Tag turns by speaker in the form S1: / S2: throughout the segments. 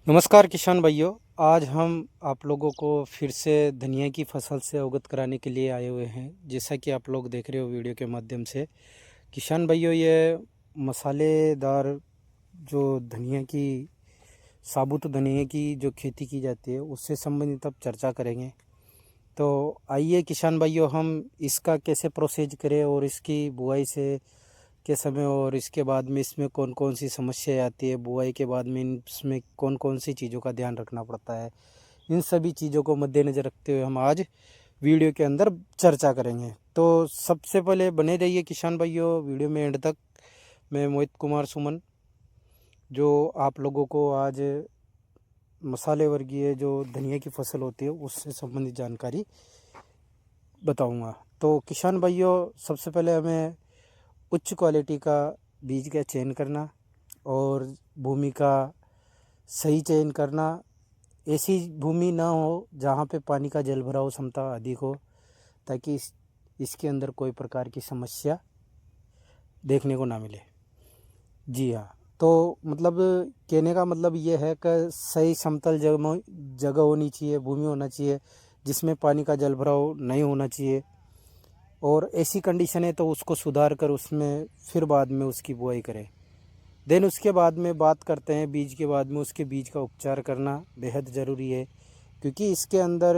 S1: नमस्कार किसान भाइयों। आज हम आप लोगों को फिर से धनिया की फसल से अवगत कराने के लिए आए हुए हैं। जैसा कि आप लोग देख रहे हो वीडियो के माध्यम से, किसान भाइयों, ये मसालेदार जो धनिया की, साबुत धनिया की जो खेती की जाती है उससे संबंधित अब चर्चा करेंगे। तो आइए किसान भाइयों, हम इसका कैसे प्रोसेस करें और इसकी बुआई से के समय और इसके बाद में इसमें कौन कौन सी समस्याएं आती है, बुआई के बाद में इसमें कौन कौन सी चीज़ों का ध्यान रखना पड़ता है, इन सभी चीज़ों को मद्देनज़र रखते हुए हम आज वीडियो के अंदर चर्चा करेंगे। तो सबसे पहले बने रहिए किसान भाइयों वीडियो में एंड तक। मैं मोहित कुमार सुमन, जो आप लोगों को आज मसाले वर्गीय जो धनिया की फसल होती है उससे संबंधित जानकारी बताऊंगा। तो किसान भाइयों, सबसे पहले हमें उच्च क्वालिटी का बीज का चयन करना और भूमि का सही चयन करना। ऐसी भूमि ना हो जहाँ पे पानी का जल भराव क्षमता अधिक हो, ताकि इसके अंदर कोई प्रकार की समस्या देखने को ना मिले। जी हाँ, तो मतलब कहने का मतलब ये है कि सही समतल जगह होनी चाहिए, भूमि होना चाहिए जिसमें पानी का जल भराव नहीं होना चाहिए। और ऐसी कंडीशन है तो उसको सुधार कर उसमें फिर बाद में उसकी बुआई करें। देन उसके बाद में बात करते हैं बीज के बाद में, उसके बीज का उपचार करना बेहद ज़रूरी है, क्योंकि इसके अंदर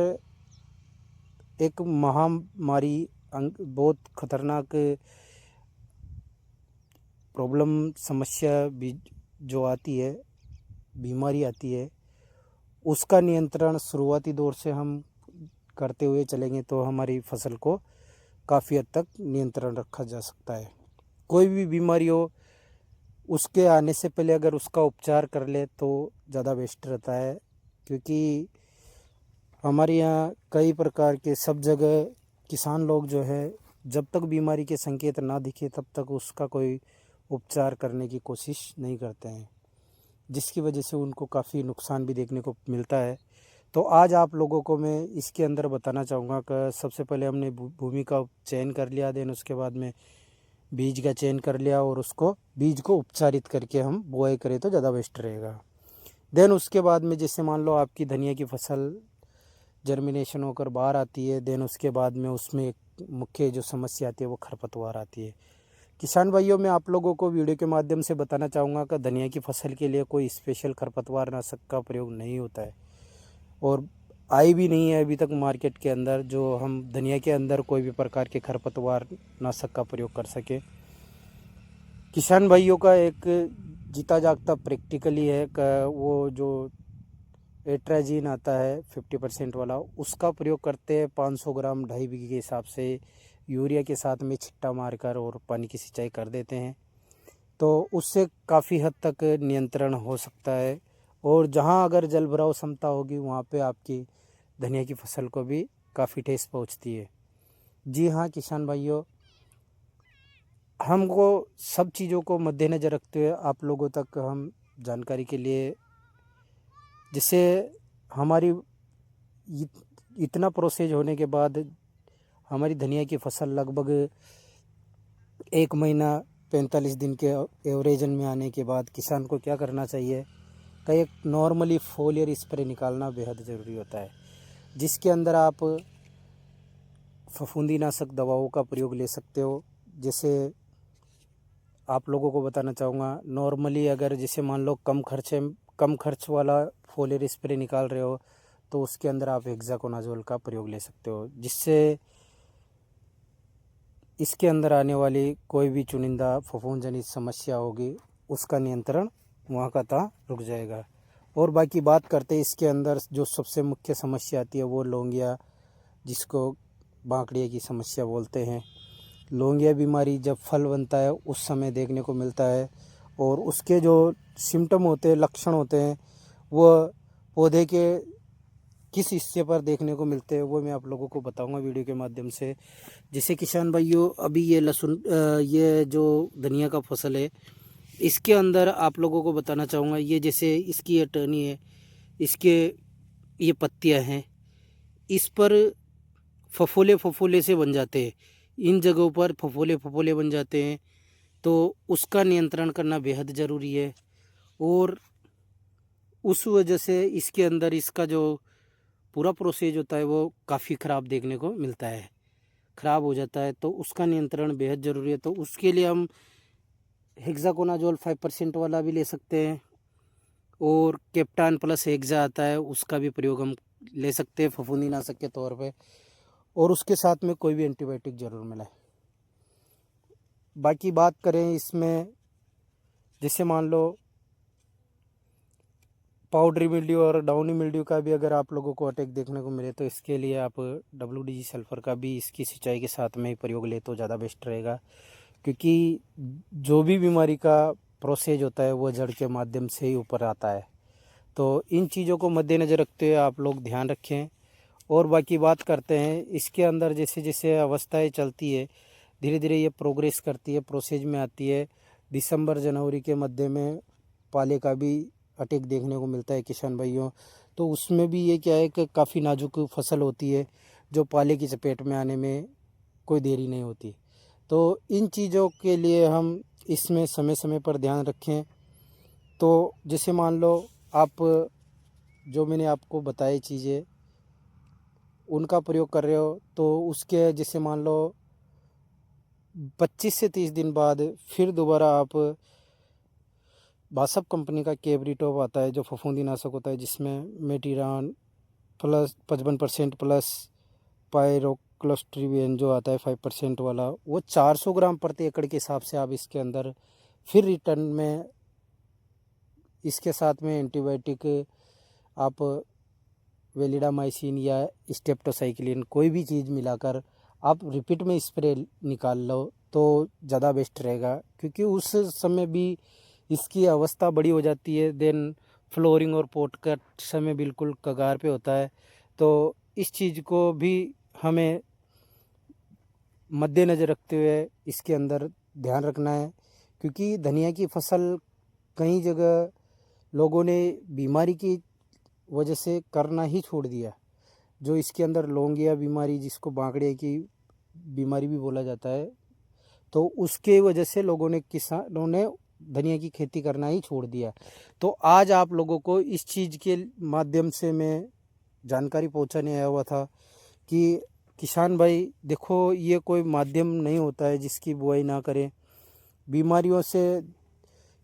S1: एक महामारी बहुत खतरनाक प्रॉब्लम समस्या भी जो आती है, बीमारी आती है, उसका नियंत्रण शुरुआती दौर से हम करते हुए चलेंगे तो हमारी फसल को काफ़ी हद तक नियंत्रण रखा जा सकता है। कोई भी बीमारी हो, उसके आने से पहले अगर उसका उपचार कर ले तो ज़्यादा बेस्ट रहता है, क्योंकि हमारे यहाँ कई प्रकार के सब जगह किसान लोग जो है, जब तक बीमारी के संकेत ना दिखे तब तक उसका कोई उपचार करने की कोशिश नहीं करते हैं, जिसकी वजह से उनको काफ़ी नुकसान भी देखने को मिलता है। तो आज आप लोगों को मैं इसके अंदर बताना चाहूँगा कि सबसे पहले हमने भूमि का चयन कर लिया, देन उसके बाद में बीज का चयन कर लिया और उसको बीज को उपचारित करके हम बुआई करें तो ज़्यादा बेस्ट रहेगा। देन उसके बाद में जैसे मान लो आपकी धनिया की फसल जर्मिनेशन होकर बाहर आती है, देन उसके बाद में उसमें एक मुख्य जो समस्या आती है वो खरपतवार आती है। किसान भाइयों, मैं आप लोगों को वीडियो के माध्यम से बताना चाहूँगा कि धनिया की फसल के लिए कोई स्पेशल खरपतवार नाशक का प्रयोग नहीं होता है और आई भी नहीं है अभी तक मार्केट के अंदर, जो हम धनिया के अंदर कोई भी प्रकार के खरपतवार नाशक का प्रयोग कर सके। किसान भाइयों का एक जीता जागता प्रैक्टिकली है कि वो जो एट्राजीन आता है 50% वाला, उसका प्रयोग करते हैं 500 ग्राम 2.5 बीघे के हिसाब से यूरिया के साथ में छिट्टा मारकर और पानी की सिंचाई कर देते हैं। तो उससे काफ़ी हद तक नियंत्रण हो सकता है, और जहाँ अगर जल भराव क्षमता होगी वहाँ पे आपकी धनिया की फसल को भी काफ़ी ठेस पहुँचती है। जी हाँ किसान भाइयों, हमको सब चीज़ों को मद्देनज़र रखते हुए आप लोगों तक हम जानकारी के लिए, जिससे हमारी इतना प्रोसेस होने के बाद हमारी धनिया की फसल लगभग 1 महीना 45 दिन के एवरेजन में आने के बाद किसान को क्या करना चाहिए कि एक नॉर्मली फोलियर स्प्रे निकालना बेहद ज़रूरी होता है, जिसके अंदर आप फफूंदीनाशक दवाओं का प्रयोग ले सकते हो। जैसे आप लोगों को बताना चाहूँगा, नॉर्मली अगर जैसे मान लो कम खर्च वाला फोलियर स्प्रे निकाल रहे हो तो उसके अंदर आप हेक्साकोनाजोल का प्रयोग ले सकते हो, जिससे इसके अंदर आने वाली कोई भी चुनिंदा फफूंद जनित समस्या होगी उसका नियंत्रण वहाँ का तहाँ रुक जाएगा। और बाकी बात करते हैं इसके अंदर जो सबसे मुख्य समस्या आती है वो लौंगिया, जिसको बांकड़िया की समस्या बोलते हैं। लौंगिया बीमारी जब फल बनता है उस समय देखने को मिलता है, और उसके जो सिम्टम होते हैं, लक्षण होते हैं, वो पौधे के किस हिस्से पर देखने को मिलते हैं वो मैं आप लोगों को बताऊंगा वीडियो के माध्यम से। जैसे किसान भाइयों, अभी ये ये जो धनिया का फसल है, इसके अंदर आप लोगों को बताना चाहूँगा, ये जैसे इसकी ये टहनी है, इसके ये पत्तियाँ हैं, इस पर फफोले फफोले से बन जाते हैं, इन जगहों पर फफोले फफोले बन जाते हैं, तो उसका नियंत्रण करना बेहद ज़रूरी है। और उस वजह से इसके अंदर इसका जो पूरा प्रोसेस होता है वो काफ़ी ख़राब देखने को मिलता है, ख़राब हो जाता है। तो उसका नियंत्रण बेहद ज़रूरी है। तो उसके लिए हम हेक्साकोनाजोल 5% वाला भी ले सकते हैं, और कैप्टान प्लस हेक्सा आता है उसका भी प्रयोग हम ले सकते हैं फफूंदीनाशक के तौर पे, और उसके साथ में कोई भी एंटीबायोटिक ज़रूर मिलाएं। बाकी बात करें इसमें, जैसे मान लो पाउडरी मिल्ड्यू और डाउनी मिल्ड्यू का भी अगर आप लोगों को अटैक देखने को मिले, तो इसके लिए आप WDG सल्फ़र का भी इसकी सिंचाई के साथ में ही प्रयोग ले तो ज़्यादा बेस्ट रहेगा। क्योंकि जो भी बीमारी का प्रोसेस होता है वो जड़ के माध्यम से ही ऊपर आता है। तो इन चीज़ों को मद्देनज़र रखते हुए आप लोग ध्यान रखें। और बाकी बात करते हैं इसके अंदर, जैसे जैसे अवस्थाएं चलती है धीरे धीरे ये प्रोग्रेस करती है, प्रोसेस में आती है। दिसंबर जनवरी के मध्य में पाले का भी अटैक देखने को मिलता है किसान भाइयों। तो उसमें भी ये क्या है कि काफ़ी नाजुक फसल होती है, जो पाले की चपेट में आने में कोई देरी नहीं होती। तो इन चीज़ों के लिए हम इसमें समय समय पर ध्यान रखें। तो जैसे मान लो आप जो मैंने आपको बताई चीज़ें उनका प्रयोग कर रहे हो, तो उसके जैसे मान लो 25 से 30 दिन बाद फिर दोबारा आप बासप कंपनी का केवरीटॉप आता है जो फफूंदीनाशक होता है, जिसमें मेटिरान प्लस 55% प्लस पायरोक्लोस्ट्रिबियन जो आता है 5% वाला, वो 400 ग्राम प्रति एकड़ के हिसाब से आप इसके अंदर फिर रिटर्न में इसके साथ में एंटीबायोटिक आप वेलिडामाइसिन या स्टेप्टोसाइक्लिन कोई भी चीज़ मिलाकर आप रिपीट में स्प्रे निकाल लो तो ज़्यादा बेस्ट रहेगा। क्योंकि उस समय भी इसकी अवस्था बड़ी हो जाती है, देन फ्लोरिंग और पोट का समय बिल्कुल कगार पे होता है। तो इस चीज़ को भी हमें मद्देनज़र रखते हुए इसके अंदर ध्यान रखना है। क्योंकि धनिया की फसल कई जगह लोगों ने बीमारी की वजह से करना ही छोड़ दिया। जो इसके अंदर लौंगिया बीमारी, जिसको बांकड़े की बीमारी भी बोला जाता है, तो उसके वजह से किसानों ने धनिया की खेती करना ही छोड़ दिया। तो आज आप लोगों को इस चीज़ के माध्यम से मैं जानकारी पहुंचाने आया हुआ था कि किसान भाई देखो, ये कोई माध्यम नहीं होता है जिसकी बुआई ना करें। बीमारियों से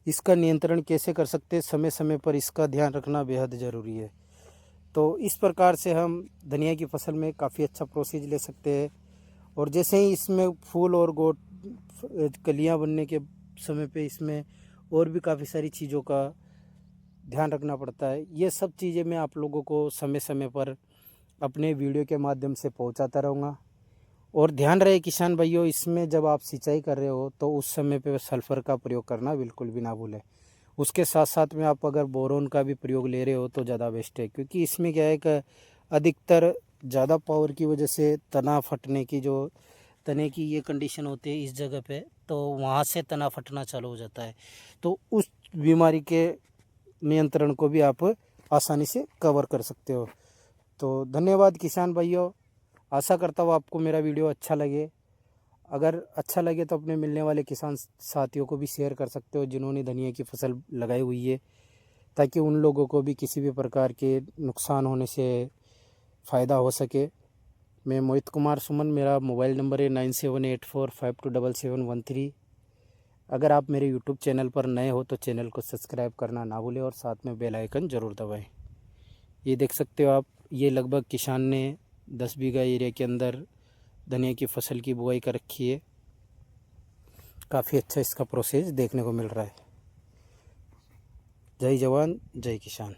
S1: इसका नियंत्रण कैसे कर सकते हैं, समय समय पर इसका ध्यान रखना बेहद ज़रूरी है। तो इस प्रकार से हम धनिया की फसल में काफ़ी अच्छा प्रोसीज ले सकते हैं। और जैसे ही इसमें फूल और गोट कलियां बनने के समय पे इसमें और भी काफ़ी सारी चीज़ों का ध्यान रखना पड़ता है। ये सब चीज़ें मैं आप लोगों को समय समय पर अपने वीडियो के माध्यम से पहुंचाता रहूँगा। और ध्यान रहे किसान भाइयों, इसमें जब आप सिंचाई कर रहे हो तो उस समय पे सल्फ़र का प्रयोग करना बिल्कुल भी ना भूलें। उसके साथ साथ में आप अगर बोरोन का भी प्रयोग ले रहे हो तो ज़्यादा बेस्ट है। क्योंकि इसमें क्या है कि अधिकतर ज़्यादा पावर की वजह से तना फटने की, जो तने की ये कंडीशन होती है इस जगह पे, तो वहाँ से तना फटना चालू हो जाता है। तो उस बीमारी के नियंत्रण को भी आप आसानी से कवर कर सकते हो। तो धन्यवाद किसान भाइयों। आशा करता हूँ आपको मेरा वीडियो अच्छा लगे। अगर अच्छा लगे तो अपने मिलने वाले किसान साथियों को भी शेयर कर सकते हो जिन्होंने धनिया की फसल लगाई हुई है, ताकि उन लोगों को भी किसी भी प्रकार के नुकसान होने से फ़ायदा हो सके। मैं मोहित कुमार सुमन, मेरा मोबाइल नंबर है 9784527713। अगर आप मेरे यूट्यूब चैनल पर नए हो तो चैनल को सब्सक्राइब करना ना भूलें और साथ में बेल आइकन ज़रूर दबाएं। ये देख सकते हो आप, ये लगभग किसान ने 10 बीघा एरिया के अंदर धनिया की फसल की बुआई कर रखी है। काफ़ी अच्छा इसका प्रोसेस देखने को मिल रहा है। जय जवान जय किसान।